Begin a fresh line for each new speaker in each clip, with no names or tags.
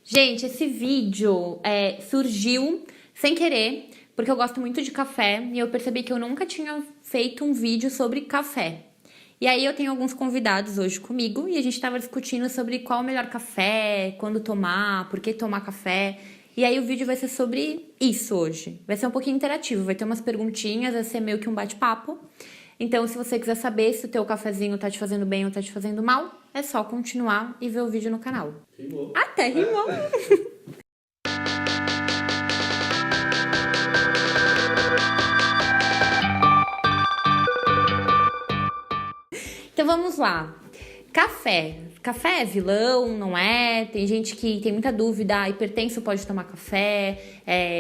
Gente, esse vídeo surgiu sem querer, porque eu gosto muito de café e eu percebi que eu nunca tinha feito um vídeo sobre café. E aí eu tenho alguns convidados hoje comigo e a gente estava discutindo sobre qual o melhor café, quando tomar, por que tomar café. E aí o vídeo vai ser sobre isso hoje. Vai ser um pouquinho interativo, vai ter umas perguntinhas, vai ser meio que um bate-papo. Então, se você quiser saber se o teu cafezinho tá te fazendo bem ou tá te fazendo mal, é só continuar e ver o vídeo no canal.
Rimou.
Até rimou! Então vamos lá. Café. Café é vilão, não é? Tem gente que tem muita dúvida. Hipertenso pode tomar café.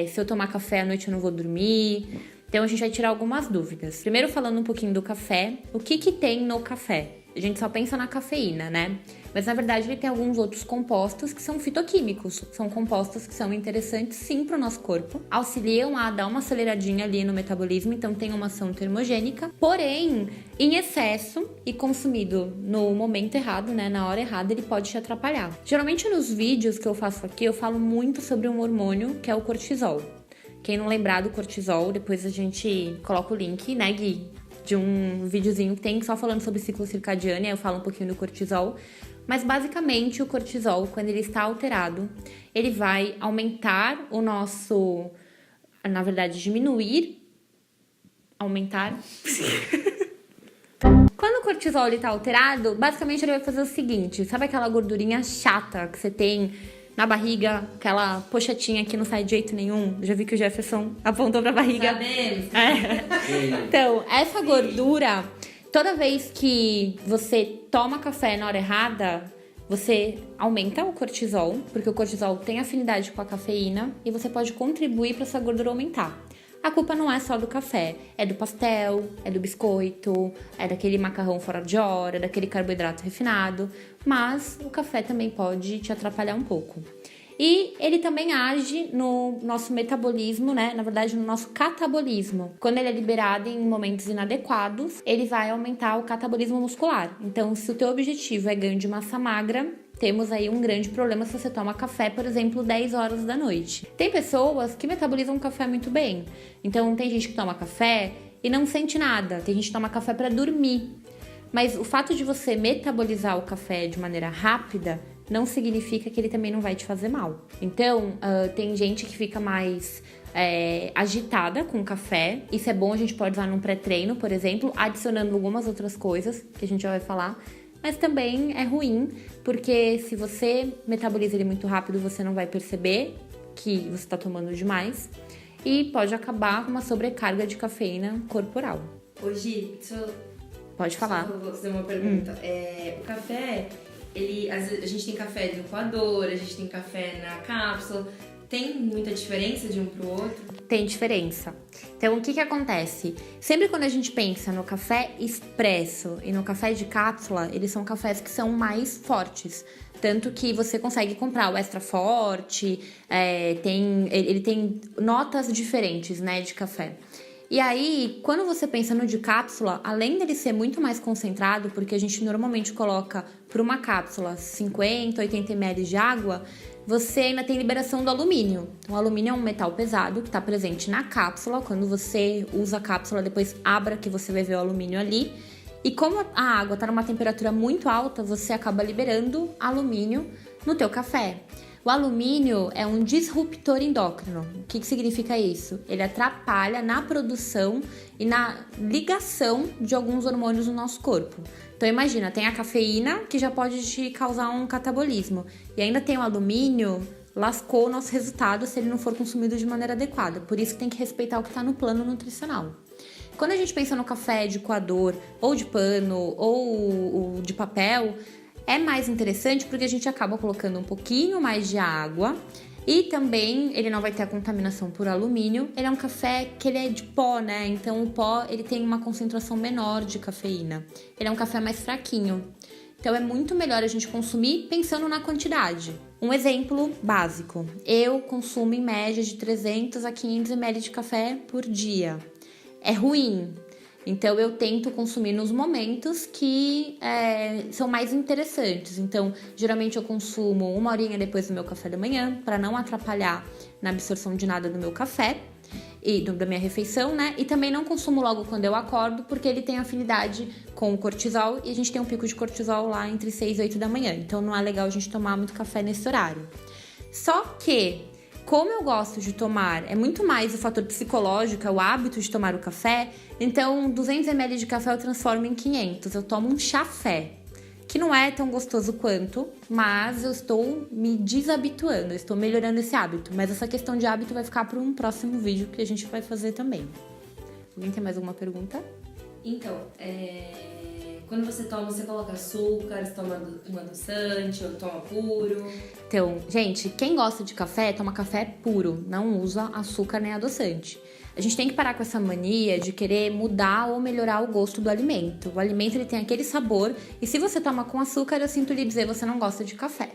Se eu tomar café à noite eu não vou dormir. Então a gente vai tirar algumas dúvidas. Primeiro falando um pouquinho do café. O que tem no café? A gente só pensa na cafeína, né? Mas na verdade ele tem alguns outros compostos que são fitoquímicos. São compostos que são interessantes sim para o nosso corpo. Auxiliam a dar uma aceleradinha ali no metabolismo, então tem uma ação termogênica. Porém, em excesso e consumido no momento errado, né? Na hora errada, ele pode te atrapalhar. Geralmente nos vídeos que eu faço aqui, eu falo muito sobre um hormônio que é o cortisol. Quem não lembrar do cortisol, depois a gente coloca o link, né, Gui? De um videozinho que tem só falando sobre ciclo circadiano, aí eu falo um pouquinho do cortisol. Mas basicamente o cortisol, quando ele está alterado, ele vai aumentar o nosso... Na verdade, diminuir... Aumentar... Quando o cortisol está alterado, basicamente ele vai fazer o seguinte. Sabe aquela gordurinha chata que você tem na barriga? Aquela pochetinha que não sai de jeito nenhum? Já vi que o Jefferson apontou pra barriga.
Sabemos.
Então, essa gordura, toda vez que você toma café na hora errada, você aumenta o cortisol, porque o cortisol tem afinidade com a cafeína e você pode contribuir para essa gordura aumentar. A culpa não é só do café, é do pastel, é do biscoito, é daquele macarrão fora de hora, é daquele carboidrato refinado, mas o café também pode te atrapalhar um pouco. E ele também age no nosso metabolismo, né? Na verdade, no nosso catabolismo. Quando ele é liberado em momentos inadequados, ele vai aumentar o catabolismo muscular. Então, se o teu objetivo é ganho de massa magra, temos aí um grande problema se você toma café, por exemplo, 10 horas da noite. Tem pessoas que metabolizam o café muito bem. Então, tem gente que toma café e não sente nada. Tem gente que toma café para dormir. Mas o fato de você metabolizar o café de maneira rápida não significa que ele também não vai te fazer mal. Então, tem gente que fica mais agitada com o café. Isso é bom, a gente pode usar num pré-treino, por exemplo, adicionando algumas outras coisas que a gente já vai falar. Mas também é ruim, porque se você metaboliza ele muito rápido, você não vai perceber que você está tomando demais. E pode acabar com uma sobrecarga de cafeína corporal.
Ô Gi,
Pode falar.
vou fazer uma pergunta. O café, a gente tem café do coador, a gente tem café na cápsula. Tem muita diferença de um pro outro?
Tem diferença. Então, o que acontece? Sempre quando a gente pensa no café expresso e no café de cápsula, eles são cafés que são mais fortes. Tanto que você consegue comprar o extra forte, ele tem notas diferentes, né, de café. E aí, quando você pensa no de cápsula, além dele ser muito mais concentrado, porque a gente normalmente coloca para uma cápsula 50, 80 ml de água, você ainda tem liberação do alumínio. O alumínio é um metal pesado que está presente na cápsula. Quando você usa a cápsula, depois abra que você vai ver o alumínio ali. E como a água está numa temperatura muito alta, você acaba liberando alumínio no teu café. O alumínio é um disruptor endócrino. O que significa isso? Ele atrapalha na produção e na ligação de alguns hormônios no nosso corpo. Então imagina, tem a cafeína que já pode te causar um catabolismo. E ainda tem o alumínio, lascou o nosso resultado se ele não for consumido de maneira adequada. Por isso que tem que respeitar o que está no plano nutricional. Quando a gente pensa no café de coador, ou de pano, ou de papel, é mais interessante porque a gente acaba colocando um pouquinho mais de água e também ele não vai ter a contaminação por alumínio. Ele é um café que ele é de pó, né? Então o pó ele tem uma concentração menor de cafeína. Ele é um café mais fraquinho. Então é muito melhor a gente consumir pensando na quantidade. Um exemplo básico. Eu consumo em média de 300 a 500 ml de café por dia. É ruim. Então, eu tento consumir nos momentos que são mais interessantes. Então, geralmente eu consumo 1 horinha depois do meu café da manhã, para não atrapalhar na absorção de nada do meu café e da minha refeição, né? E também não consumo logo quando eu acordo, porque ele tem afinidade com o cortisol e a gente tem um pico de cortisol lá entre 6 e 8 da manhã. Então, não é legal a gente tomar muito café nesse horário. Só que, como eu gosto de tomar, é muito mais o fator psicológico, é o hábito de tomar o café, então 200 ml de café eu transformo em 500, eu tomo um chafé, que não é tão gostoso quanto, mas eu estou me desabituando, eu estou melhorando esse hábito, mas essa questão de hábito vai ficar para um próximo vídeo que a gente vai fazer também. Alguém tem mais alguma pergunta?
Então, quando você toma, você coloca açúcar, você toma um adoçante ou toma puro?
Então, gente, quem gosta de café, toma café puro, não usa açúcar nem adoçante. A gente tem que parar com essa mania de querer mudar ou melhorar o gosto do alimento. O alimento, ele tem aquele sabor, e se você toma com açúcar, eu sinto lhe dizer, você não gosta de café.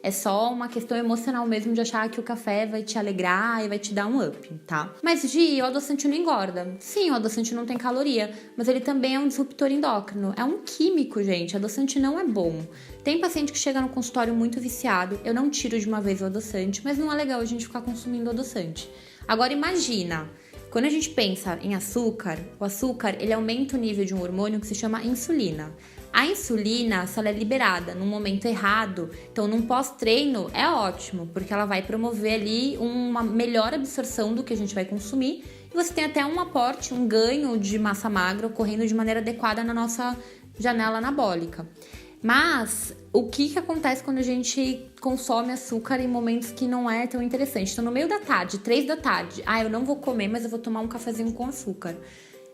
É só uma questão emocional mesmo de achar que o café vai te alegrar e vai te dar um up, tá? Mas, Gi, o adoçante não engorda. Sim, o adoçante não tem caloria, mas ele também é um disruptor endócrino. É um químico, gente. Adoçante não é bom. Tem paciente que chega no consultório muito viciado. Eu não tiro de uma vez o adoçante, mas não é legal a gente ficar consumindo adoçante. Agora, imagina, quando a gente pensa em açúcar, o açúcar, ele aumenta o nível de um hormônio que se chama insulina. A insulina, se ela é liberada num momento errado, então num pós-treino, é ótimo, porque ela vai promover ali uma melhor absorção do que a gente vai consumir e você tem até um aporte, um ganho de massa magra ocorrendo de maneira adequada na nossa janela anabólica. Mas o que acontece quando a gente consome açúcar em momentos que não é tão interessante? Então, no meio da tarde, 3 da tarde, eu não vou comer, mas eu vou tomar um cafezinho com açúcar.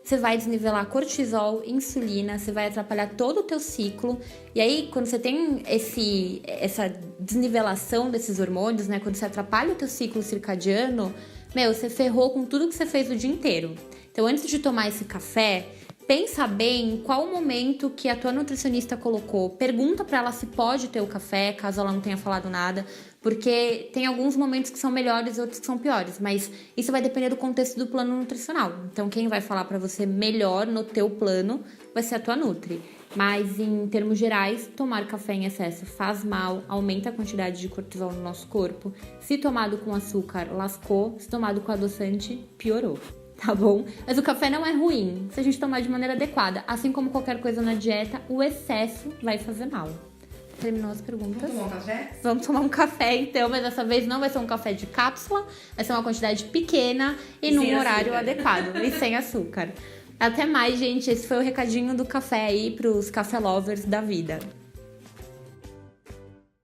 Você vai desnivelar cortisol, insulina, você vai atrapalhar todo o teu ciclo. E aí, quando você tem essa desnivelação desses hormônios, né? Quando você atrapalha o teu ciclo circadiano, você ferrou com tudo que você fez o dia inteiro. Então, antes de tomar esse café, pensa bem qual o momento que a tua nutricionista colocou. Pergunta pra ela se pode ter o café, caso ela não tenha falado nada. Porque tem alguns momentos que são melhores e outros que são piores. Mas isso vai depender do contexto do plano nutricional. Então, quem vai falar pra você melhor no teu plano vai ser a tua nutri. Mas, em termos gerais, tomar café em excesso faz mal, aumenta a quantidade de cortisol no nosso corpo. Se tomado com açúcar, lascou. Se tomado com adoçante, piorou. Tá bom? Mas o café não é ruim se a gente tomar de maneira adequada. Assim como qualquer coisa na dieta, o excesso vai fazer mal. Terminou as perguntas.
Vamos tomar um café?
Vamos tomar um café, então. Mas dessa vez não vai ser um café de cápsula. Vai ser uma quantidade pequena e num horário adequado. E sem açúcar. Até mais, gente. Esse foi o recadinho do café aí pros café lovers da vida.